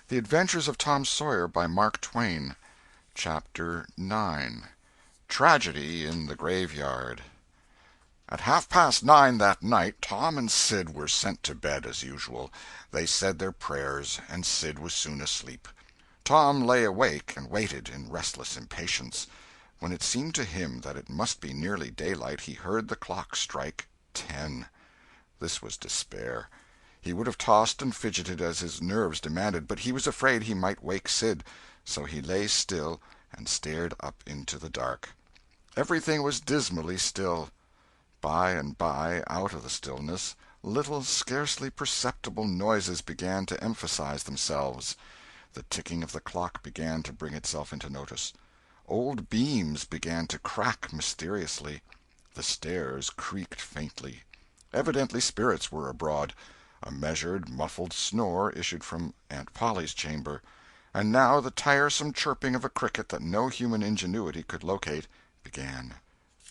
The Adventures of Tom Sawyer by Mark Twain. Chapter 9. Tragedy in the Graveyard. At 9:30 that night Tom and Sid were sent to bed as usual. They said their prayers, and Sid was soon asleep. Tom lay awake and waited, in restless impatience. When it seemed to him that it must be nearly daylight, he heard the clock strike 10. This was despair. He would have tossed and fidgeted as his nerves demanded, but he was afraid he might wake Sid, so he lay still and stared up into the dark. Everything was dismally still. By and by, out of the stillness, little, scarcely perceptible noises began to emphasize themselves. The ticking of the clock began to bring itself into notice. Old beams began to crack mysteriously. The stairs creaked faintly. Evidently spirits were abroad. A measured, muffled snore issued from Aunt Polly's chamber, and now the tiresome chirping of a cricket that no human ingenuity could locate began.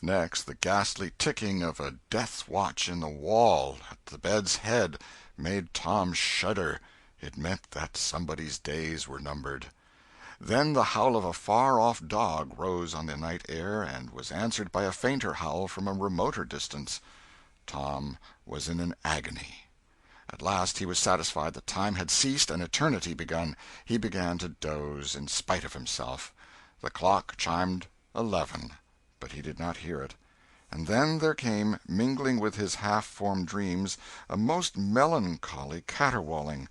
Next, the ghastly ticking of a death watch in the wall at the bed's head made Tom shudder. It meant that somebody's days were numbered. Then the howl of a far-off dog rose on the night air and was answered by a fainter howl from a remoter distance. Tom was in an agony. At last he was satisfied that time had ceased and eternity begun. He began to doze, in spite of himself. The clock chimed 11, but he did not hear it. And then there came, mingling with his half-formed dreams, a most melancholy caterwauling.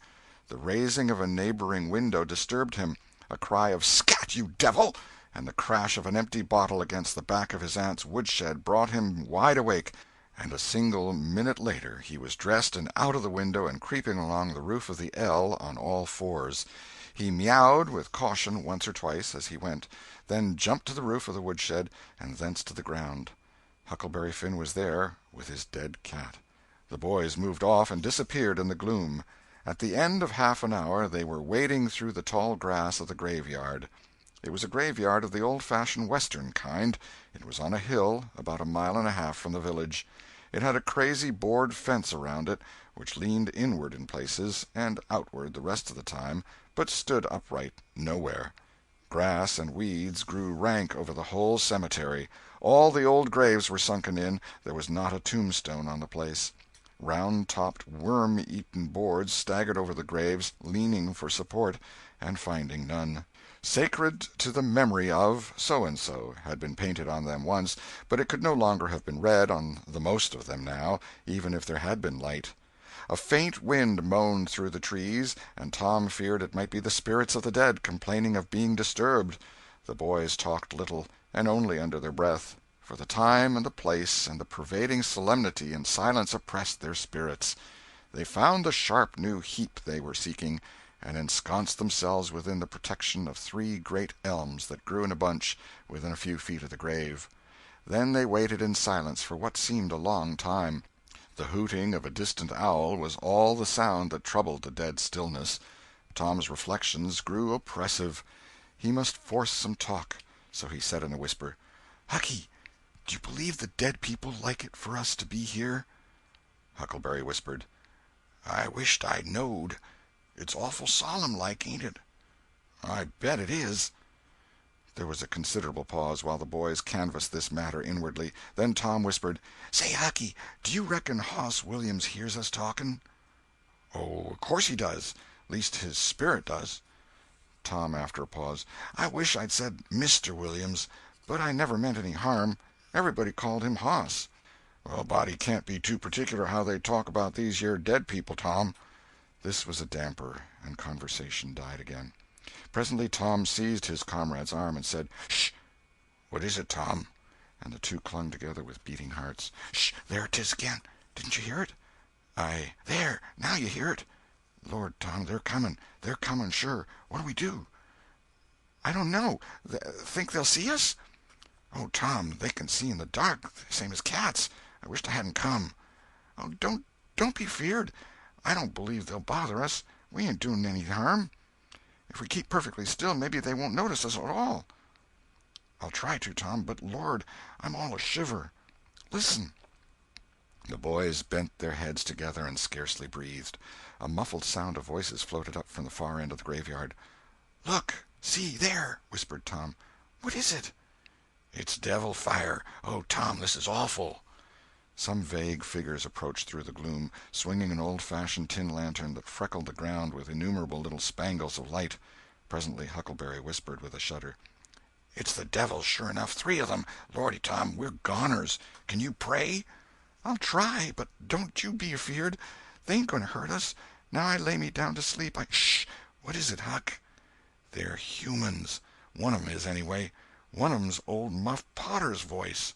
The raising of a neighboring window disturbed him. A cry of "Scat, you devil!" and the crash of an empty bottle against the back of his aunt's woodshed brought him wide awake, and a single minute later he was dressed and out of the window and creeping along the roof of the L on all fours. He meowed with caution once or twice as he went, then jumped to the roof of the woodshed and thence to the ground. Huckleberry Finn was there, with his dead cat. The boys moved off and disappeared in the gloom. At the end of half an hour they were wading through the tall grass of the graveyard. It was a graveyard of the old-fashioned Western kind. It was on a hill, about a mile and a half from the village. It had a crazy board fence around it, which leaned inward in places, and outward the rest of the time, but stood upright nowhere. Grass and weeds grew rank over the whole cemetery. All the old graves were sunken in. There was not a tombstone on the place. Round-topped, worm-eaten boards staggered over the graves, leaning for support, and finding none. "Sacred to the memory of so-and-so" had been painted on them once, but it could no longer have been read on the most of them now, even if there had been light. A faint wind moaned through the trees, and Tom feared it might be the spirits of the dead complaining of being disturbed. The boys talked little, and only under their breath, for the time and the place and the pervading solemnity and silence oppressed their spirits. They found the sharp new heap they were seeking, and ensconced themselves within the protection of 3 great elms that grew in a bunch within a few feet of the grave. Then they waited in silence for what seemed a long time. The hooting of a distant owl was all the sound that troubled the dead stillness. Tom's reflections grew oppressive. He must force some talk, so he said in a whisper, "Hucky, do you believe the dead people like it for us to be here?" Huckleberry whispered, "I wisht I knowed. It's awful solemn like, ain't it?" "I bet it is." There was a considerable pause while the boys canvassed this matter inwardly. Then Tom whispered, "Say, Hucky, do you reckon Hoss Williams hears us talking?" "Oh, of course he does. Least his spirit does." Tom, after a pause, "I wish I'd said Mr. Williams, but I never meant any harm. Everybody called him Hoss." "Well, a body can't be too particular how they talk about these yer dead people, Tom." This was a damper, and conversation died again. Presently Tom seized his comrade's arm and said, "Sh!" "What is it, Tom?" And the two clung together with beating hearts. "Sh! There 'tis again. Didn't you hear it?" "There! Now you hear it." "Lord, Tom, they're coming. They're coming, sure. What'll we do?" "I don't know. Think they'll see us?" "Oh, Tom, they can see in the dark, same as cats. I wisht I hadn't come." "Oh, don't be feared. I don't believe they'll bother us. We ain't doing any harm. If we keep perfectly still, maybe they won't notice us at all." "I'll try to, Tom, but Lord, I'm all a shiver. Listen." The boys bent their heads together and scarcely breathed. A muffled sound of voices floated up from the far end of the graveyard. "Look! See, there!" whispered Tom. "What is it?" "It's devil fire! Oh, Tom, this is awful!" Some vague figures approached through the gloom, swinging an old-fashioned tin lantern that freckled the ground with innumerable little spangles of light. Presently Huckleberry whispered with a shudder: "It's the devils, sure enough, 3 of them. Lordy, Tom, we're goners. Can you pray?" "I'll try, but don't you be afeard. They ain't going to hurt us. Now I lay me down to sleep, Shh! What is it, Huck?" "They're humans. One of 'em is, anyway. One of 'em's old Muff Potter's voice."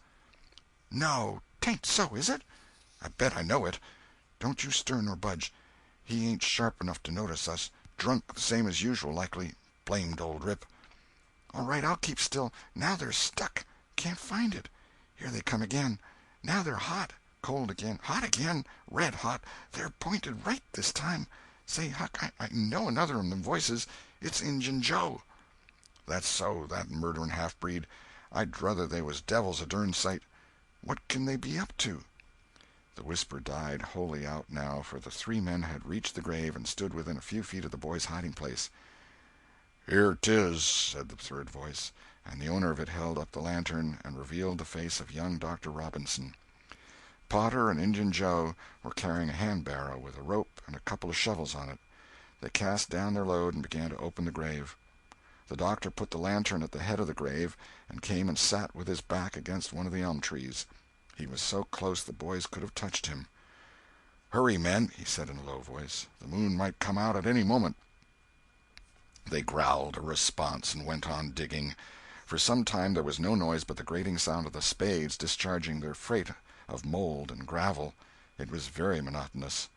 "No, 'tain't so, is it?" "I bet I know it. Don't you stir nor budge. He ain't sharp enough to notice us. Drunk the same as usual, likely. Blamed old Rip." "All right, I'll keep still. Now they're stuck. Can't find it. Here they come again. Now they're hot. Cold again. Hot again. Red hot. They're pointed right this time. Say, Huck, I know another of them voices. It's Injun Joe." "That's so, that murdering half-breed. I'd druther they was devils a dern sight. What can they be up to?" The whisper died wholly out now, for the 3 men had reached the grave and stood within a few feet of the boy's hiding-place. "Here 'tis," said the third voice, and the owner of it held up the lantern and revealed the face of young Dr. Robinson. Potter and Injun Joe were carrying a hand-barrow with a rope and a couple of shovels on it. They cast down their load and began to open the grave. The doctor put the lantern at the head of the grave and came and sat with his back against one of the elm trees. He was so close the boys could have touched him. "Hurry, men," he said in a low voice. "The moon might come out at any moment." They growled a response and went on digging. For some time there was no noise but the grating sound of the spades discharging their freight of mold and gravel. It was very monotonous.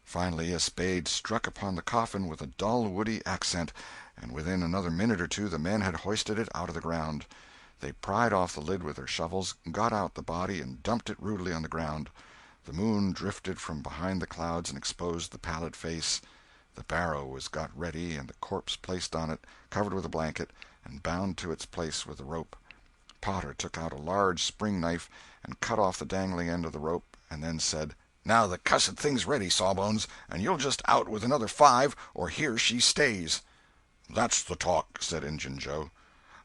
Finally a spade struck upon the coffin with a dull woody accent, and within another minute or two the men had hoisted it out of the ground. They pried off the lid with their shovels, got out the body, and dumped it rudely on the ground. The moon drifted from behind the clouds and exposed the pallid face. The barrow was got ready and the corpse placed on it, covered with a blanket, and bound to its place with a rope. Potter took out a large spring knife and cut off the dangling end of the rope, and then said: "Now the cussed thing's ready, Sawbones, and you'll just out with another 5, or here she stays." "That's the talk," said Injun Joe.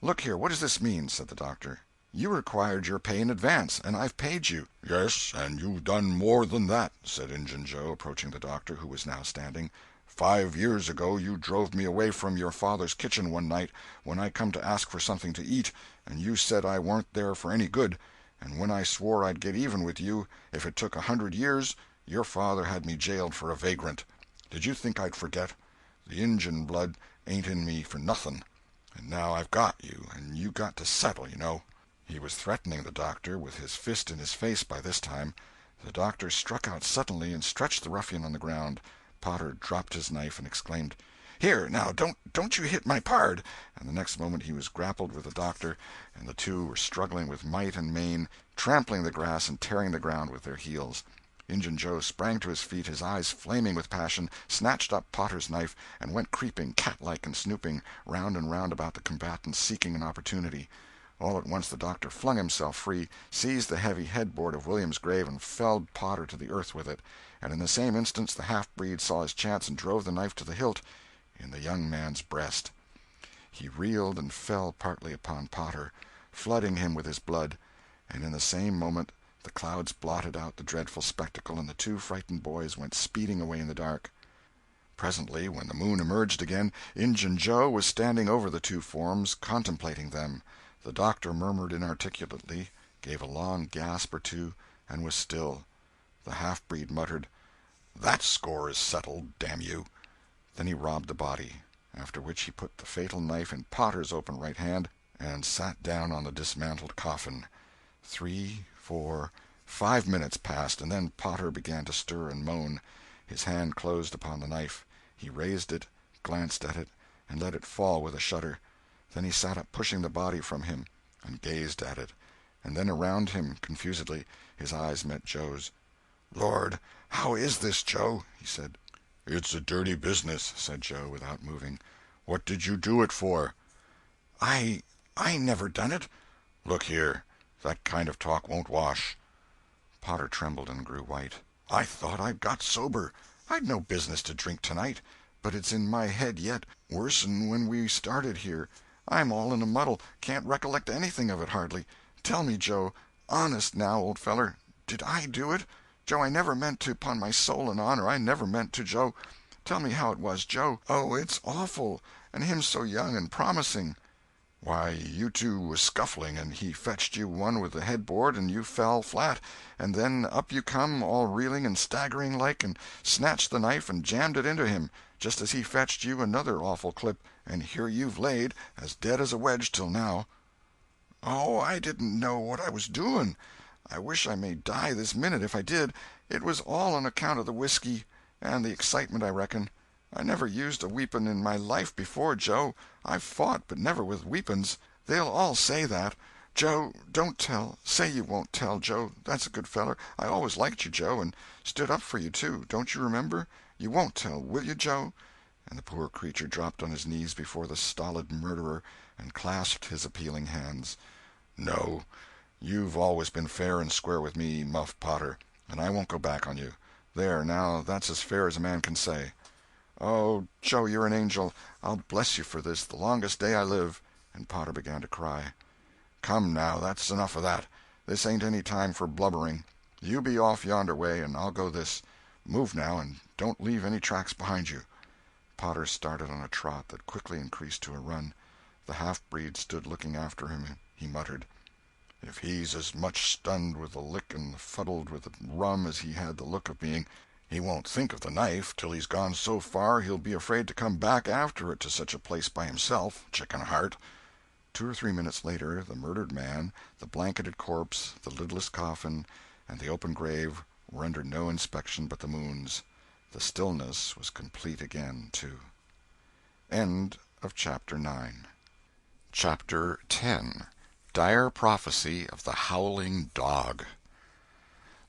"Look here, what does this mean?" said the doctor. "You required your pay in advance, and I've paid you." "Yes, and you've done more than that," said Injun Joe, approaching the doctor, who was now standing. 5 years ago you drove me away from your father's kitchen one night when I come to ask for something to eat, and you said I warn't there for any good, and when I swore I'd get even with you if it took 100 years, your father had me jailed for a vagrant. Did you think I'd forget? The Injun blood ain't in me for nothing. And now I've got you, and you got to settle, you know." He was threatening the doctor, with his fist in his face by this time. The doctor struck out suddenly and stretched the ruffian on the ground. Potter dropped his knife and exclaimed: "Here, now, don't you hit my pard!" And the next moment he was grappled with the doctor, and the two were struggling with might and main, trampling the grass and tearing the ground with their heels. Injun Joe sprang to his feet, his eyes flaming with passion, snatched up Potter's knife, and went creeping, cat-like and snooping, round and round about the combatants, seeking an opportunity. All at once the doctor flung himself free, seized the heavy headboard of William's grave, and felled Potter to the earth with it, and in the same instant the half-breed saw his chance and drove the knife to the hilt in the young man's breast. He reeled and fell partly upon Potter, flooding him with his blood, and in the same moment the clouds blotted out the dreadful spectacle and the 2 frightened boys went speeding away in the dark. Presently, when the moon emerged again, Injun Joe was standing over the 2 forms, contemplating them. The doctor murmured inarticulately, gave a long gasp or two, and was still. The half-breed muttered: "That score is settled, damn you!" Then he robbed the body, after which he put the fatal knife in Potter's open right hand and sat down on the dismantled coffin. 3, 4, 5 minutes passed, and then Potter began to stir and moan. His hand closed upon the knife. He raised it, glanced at it, and let it fall with a shudder. Then he sat up, pushing the body from him, and gazed at it, and then around him confusedly. His eyes met Joe's. "Lord, how is this, Joe?" he said. "It's a dirty business," said Joe, without moving. "What did you do it for?" I never done it." "Look here, that kind of talk won't wash." Potter trembled and grew white. "I thought I'd got sober. I'd no business to drink tonight, but it's in my head yet, worse'n when we started here. I'm all in a muddle, can't recollect anything of it hardly. Tell me, Joe, honest now, old feller, did I do it? Joe, I never meant to, 'pon my soul and honor, I never meant to, Joe. Tell me how it was, Joe. Oh, it's awful, and him so young and promising." "Why, you two was scuffling, and he fetched you one with the headboard, and you fell flat, and then up you come, all reeling and staggering like, and snatched the knife and jammed it into him, just as he fetched you another awful clip, and here you've laid, as dead as a wedge till now." "Oh, I didn't know what I was doing. I wish I may die this minute if I did. It was all on account of the whiskey, and the excitement, I reckon. I never used a weepon in my life before, Joe. I've fought, but never with weepons. They'll all say that. Joe, don't tell. Say you won't tell, Joe. That's a good feller. I always liked you, Joe, and stood up for you, too. Don't you remember? You won't tell, will you, Joe?" And the poor creature dropped on his knees before the stolid murderer and clasped his appealing hands. "No, you've always been fair and square with me, Muff Potter, and I won't go back on you. There, now, that's as fair as a man can say." "Oh, Joe, you're an angel. I'll bless you for this the longest day I live." And Potter began to cry. "Come, now, that's enough of that. This ain't any time for blubbering. You be off yonder way, and I'll go this. Move now, and don't leave any tracks behind you." Potter started on a trot that quickly increased to a run. The half-breed stood looking after him. He muttered, "If he's as much stunned with the lick and fuddled with the rum as he had the look of being, he won't think of the knife till he's gone so far he'll be afraid to come back after it to such a place by himself, chicken heart." 2 or 3 minutes later, the murdered man, the blanketed corpse, the lidless coffin, and the open grave were under no inspection but the moon's. The stillness was complete again, too. End of Chapter 9. Chapter 10. Dire Prophecy of the Howling Dog.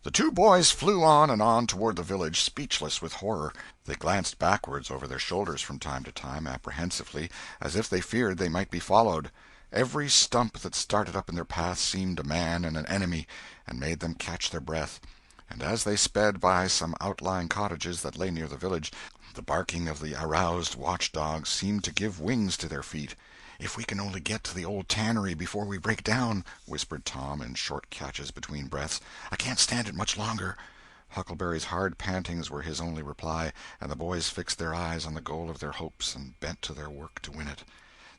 The two boys flew on and on toward the village, speechless with horror. They glanced backwards over their shoulders from time to time, apprehensively, as if they feared they might be followed. Every stump that started up in their path seemed a man and an enemy, and made them catch their breath. And as they sped by some outlying cottages that lay near the village, the barking of the aroused watch-dogs seemed to give wings to their feet. "If we can only get to the old tannery before we break down," whispered Tom in short catches between breaths, "I can't stand it much longer." Huckleberry's hard pantings were his only reply, and the boys fixed their eyes on the goal of their hopes and bent to their work to win it.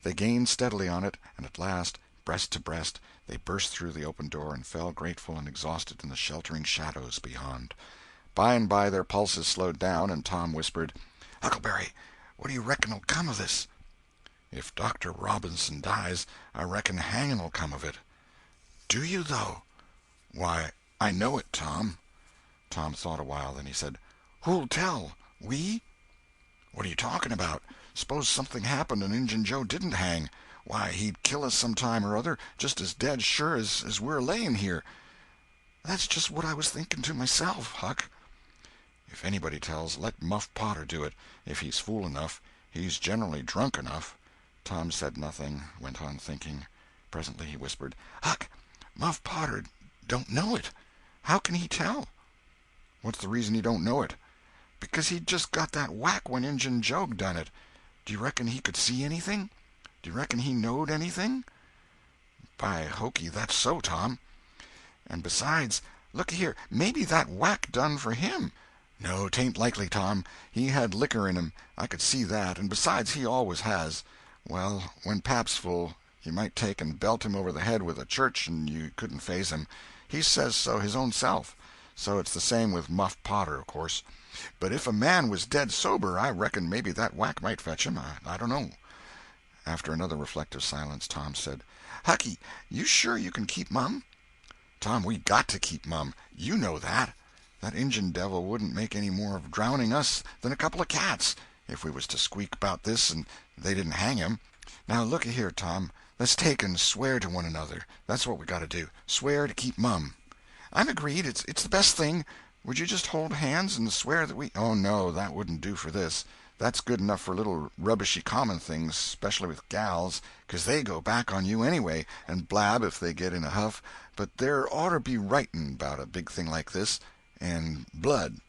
They gained steadily on it, and at last, breast to breast, they burst through the open door and fell grateful and exhausted in the sheltering shadows beyond. By and by their pulses slowed down, and Tom whispered, "Huckleberry, what do you reckon'll come of this?" "If Dr. Robinson dies, I reckon hanging'll come of it." "Do you, though?" "Why, I know it, Tom." Tom thought a while, then he said, "Who'll tell? We?" "What are you talking about? S'pose something happened and Injun Joe didn't hang. Why, he'd kill us some time or other, just as dead sure as we're laying here." "That's just what I was thinking to myself, Huck." "If anybody tells, let Muff Potter do it, if he's fool enough. He's generally drunk enough." Tom said nothing, went on thinking. Presently he whispered, "Huck, Muff Potter don't know it. How can he tell?" "What's the reason he don't know it?" "Because he just got that whack when Injun Joe done it. Do you reckon he could see anything? Do you reckon he knowed anything?" "By hokey, that's so, Tom." "And besides, look here, maybe that whack done for him." "No, 'tain't likely, Tom. He had liquor in him, I could see that, and besides, he always has. Well, when pap's full, you might take and belt him over the head with a church and you couldn't faze him. He says so his own self. So it's the same with Muff Potter, of course. But if a man was dead sober, I reckon maybe that whack might fetch him. I don't know." After another reflective silence, Tom said, "Hucky, you sure you can keep mum?" "Tom, we got to keep mum. You know that. That Injun devil wouldn't make any more of drowning us than a couple of cats, if we was to squeak about this and they didn't hang him. Now, looky here, Tom, let's take and swear to one another. That's what we got to do. Swear to keep mum." "I'm agreed. It's the best thing. Would you just hold hands and swear that we—" "Oh, no, that wouldn't do for this. That's good enough for little rubbishy common things, especially with gals, 'cause they go back on you anyway, and blab if they get in a huff. But there oughter be writing about a big thing like this, and blood."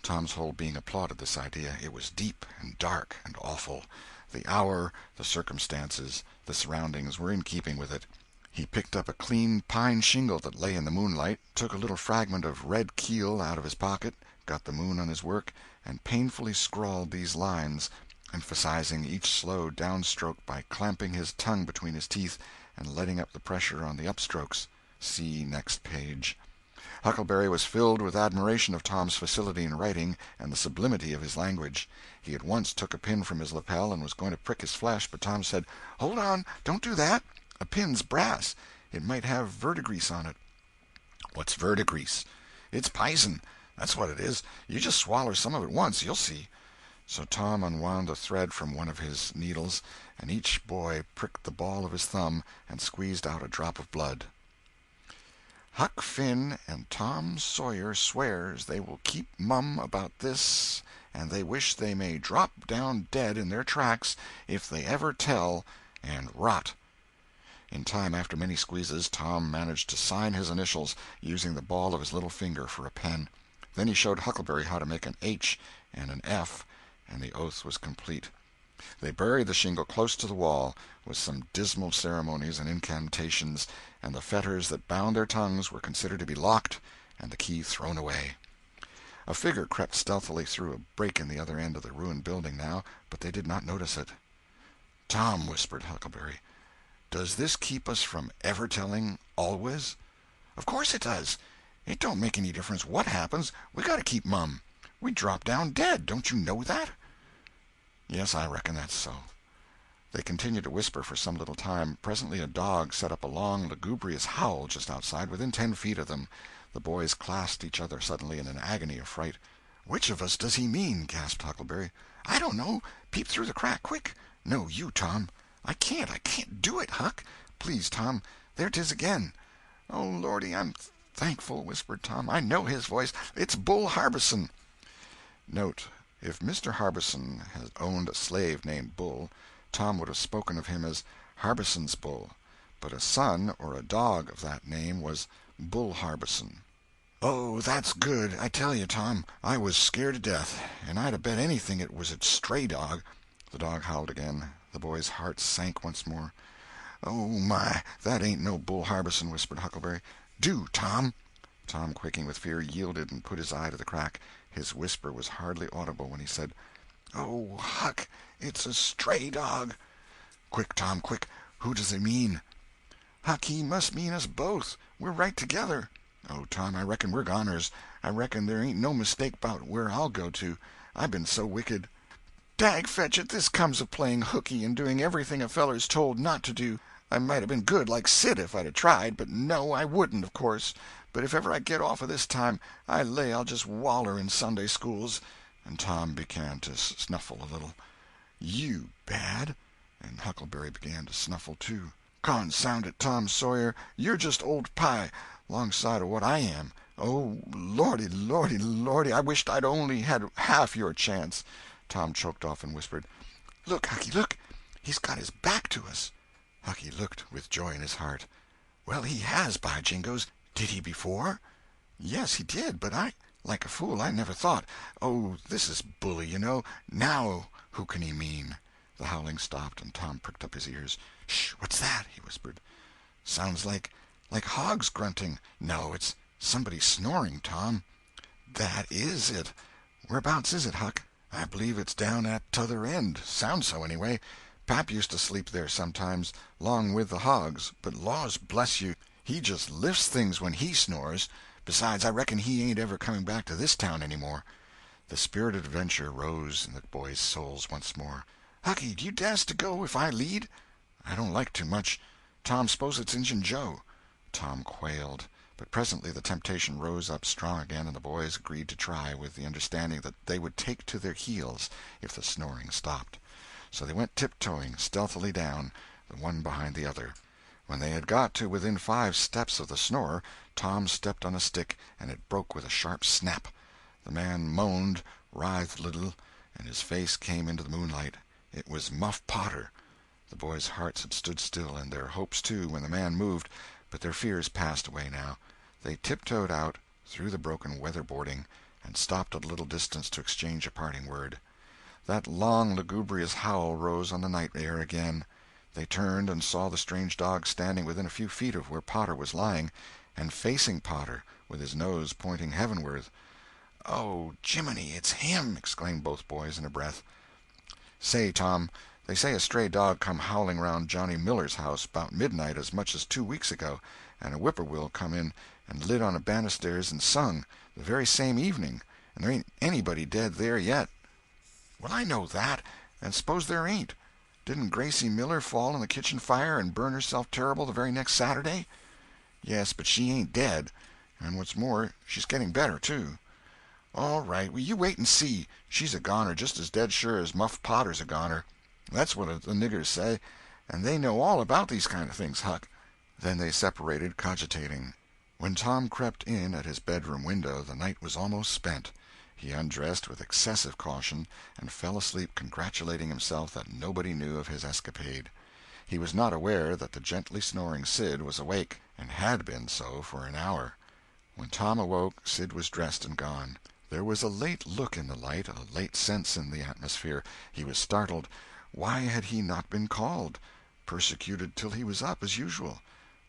Tom's whole being applauded this idea. It was deep and dark and awful. The hour, the circumstances, the surroundings were in keeping with it. He picked up a clean pine shingle that lay in the moonlight, took a little fragment of red keel out of his pocket, got the moon on his work, and painfully scrawled these lines, emphasizing each slow downstroke by clamping his tongue between his teeth and letting up the pressure on the upstrokes. See next page. Huckleberry was filled with admiration of Tom's facility in writing and the sublimity of his language. He at once took a pin from his lapel and was going to prick his flesh, but Tom said, "Hold on, don't do that. A pin's brass. It might have verdigrease on it." "What's verdigrease?" "It's pison. That's what it is. You just swaller some of it once, you'll see." So Tom unwound the thread from one of his needles, and each boy pricked the ball of his thumb and squeezed out a drop of blood. "Huck Finn and Tom Sawyer swears they will keep mum about this, and they wish they may drop down dead in their tracks if they ever tell, and rot." In time, after many squeezes, Tom managed to sign his initials, using the ball of his little finger for a pen. Then he showed Huckleberry how to make an H and an F, and the oath was complete. They buried the shingle close to the wall, with some dismal ceremonies and incantations, and the fetters that bound their tongues were considered to be locked and the key thrown away. A figure crept stealthily through a break in the other end of the ruined building now, but they did not notice it. "Tom," whispered Huckleberry, "does this keep us from ever telling always?" "Of course it does. It don't make any difference what happens. We got to keep mum. We drop down dead. Don't you know that?" "Yes, I reckon that's so." They continued to whisper for some little time. Presently a dog set up a long, lugubrious howl just outside, within 10 feet of them. The boys clasped each other suddenly in an agony of fright. "Which of us does he mean?" gasped Huckleberry. "I don't know. Peep through the crack, quick." "No, you, Tom." I can't do it, Huck." "Please, Tom. There 'tis again." "Oh, Lordy, I'm thankful," whispered Tom. "I know his voice. It's Bull Harbison." Note: If Mr. Harbison had owned a slave named Bull, Tom would have spoken of him as Harbison's Bull, but a son or a dog of that name was Bull Harbison. "Oh, that's good. I tell you, Tom, I was scared to death, and I'd 'a bet anything it was a stray dog." The dog howled again. The boy's heart sank once more. "Oh, my, that ain't no Bull Harbison," whispered Huckleberry. "Do, Tom." Tom, quaking with fear, yielded and put his eye to the crack. His whisper was hardly audible when he said, "Oh, Huck, it's a stray dog." "Quick, Tom, quick. Who does he mean?" "Huck, he must mean us both. We're right together." "Oh, Tom, I reckon we're goners. I reckon there ain't no mistake 'bout where I'll go to. I been so wicked." "Dag fetch it, this comes of playing hooky and doing everything a feller's told not to do. I might have been good like Sid if I'd 'a' tried, but no, I wouldn't, of course. But if ever I get off of this time, I lay I'll just waller in Sunday schools." And Tom began to snuffle a little. "You bad?" And Huckleberry began to snuffle too. "Consound it, Tom Sawyer, you're just old pie, 'longside of what I am. Oh, Lordy, Lordy, Lordy, I wisht I'd only had half your chance." Tom choked off and whispered, "Look, Hucky, look! He's got his back to us." Hucky looked with joy in his heart. "Well, he has, by jingoes! Did he before?" "Yes, he did, but like a fool, I never thought. Oh, this is bully, you know. Now who can he mean?" The howling stopped, and Tom pricked up his ears. "Sh! What's that?" he whispered. "Sounds like hogs grunting. No, it's somebody snoring, Tom." "That is it. Whereabouts is it, Huck?" "I believe it's down at t'other end. Sounds so, anyway. Pap used to sleep there sometimes, 'long with the hogs, but laws bless you, he just lifts things when he snores. Besides, I reckon he ain't ever coming back to this town any more." The spirit of adventure rose in the boys' souls once more. "Hucky, do you dast to go if I lead?" "I don't like to much. Tom, s'pose it's Injun Joe." Tom quailed, but presently the temptation rose up strong again, and the boys agreed to try, with the understanding that they would take to their heels if the snoring stopped. So they went tiptoeing stealthily down, the one behind the other. When they had got to within 5 steps of the snorer, Tom stepped on a stick, and it broke with a sharp snap. The man moaned, writhed a little, and his face came into the moonlight. It was Muff Potter. The boys' hearts had stood still, and their hopes too, when the man moved, but their fears passed away now. They tiptoed out, through the broken weather boarding, and stopped at a little distance to exchange a parting word. That long, lugubrious howl rose on the night air again. They turned and saw the strange dog standing within a few feet of where Potter was lying, and facing Potter, with his nose pointing heavenward. "Oh, Jiminy, it's him!" exclaimed both boys in a breath. "Say, Tom, they say a stray dog come howling round Johnny Miller's house 'bout midnight as much as 2 weeks ago, and a whippoorwill come in and lit on a banisters and sung, the very same evening, and there ain't anybody dead there yet." "Well, I know that, and s'pose there ain't. Didn't Gracie Miller fall in the kitchen fire and burn herself terrible the very next Saturday?" "Yes, but she ain't dead, and what's more, she's getting better, too." "All right, well, you wait and see. She's a goner just as dead sure as Muff Potter's a goner. That's what the niggers say, and they know all about these kind of things, Huck." Then they separated, cogitating. When Tom crept in at his bedroom window, the night was almost spent. He undressed with excessive caution, and fell asleep congratulating himself that nobody knew of his escapade. He was not aware that the gently snoring Sid was awake, and had been so for an hour. When Tom awoke, Sid was dressed and gone. There was a late look in the light, a late sense in the atmosphere. He was startled. Why had he not been called? Persecuted till he was up, as usual.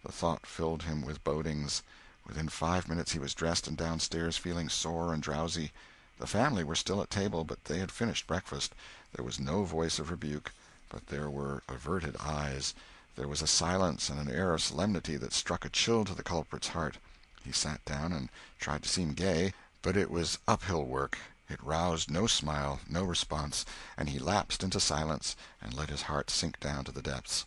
The thought filled him with bodings. Within 5 minutes he was dressed and downstairs, feeling sore and drowsy. The family were still at table, but they had finished breakfast. There was no voice of rebuke, but there were averted eyes. There was a silence and an air of solemnity that struck a chill to the culprit's heart. He sat down and tried to seem gay, but it was uphill work. It roused no smile, no response, and he lapsed into silence and let his heart sink down to the depths.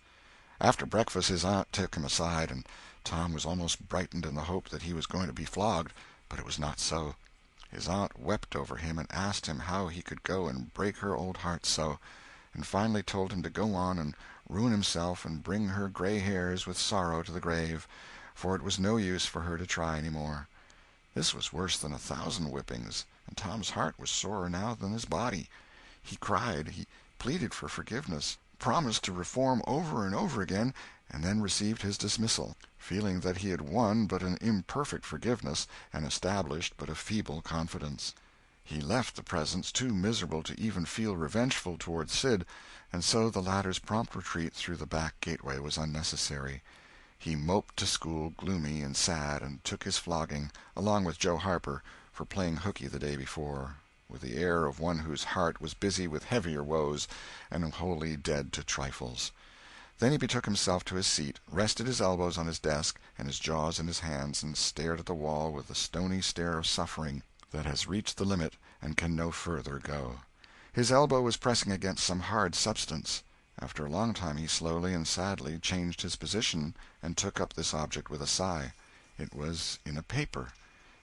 After breakfast his aunt took him aside, and Tom was almost brightened in the hope that he was going to be flogged, but it was not so. His aunt wept over him and asked him how he could go and break her old heart so, and finally told him to go on and ruin himself and bring her gray hairs with sorrow to the grave, for it was no use for her to try any more. This was worse than 1,000 whippings, and Tom's heart was sorer now than his body. He cried, he pleaded for forgiveness, promised to reform over and over again, and then received his dismissal, feeling that he had won but an imperfect forgiveness and established but a feeble confidence. He left the presence too miserable to even feel revengeful toward Sid, and so the latter's prompt retreat through the back gateway was unnecessary. He moped to school, gloomy and sad, and took his flogging, along with Joe Harper, for playing hooky the day before, with the air of one whose heart was busy with heavier woes and wholly dead to trifles. Then he betook himself to his seat, rested his elbows on his desk and his jaws in his hands, and stared at the wall with the stony stare of suffering that has reached the limit and can no further go. His elbow was pressing against some hard substance. After a long time he slowly and sadly changed his position and took up this object with a sigh. It was in a paper.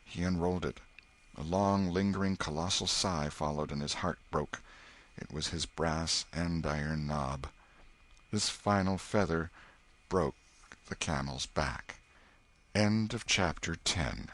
He unrolled it. A long, lingering, colossal sigh followed, and his heart broke. It was his brass andiron knob. This final feather broke the camel's back. End of chapter 10.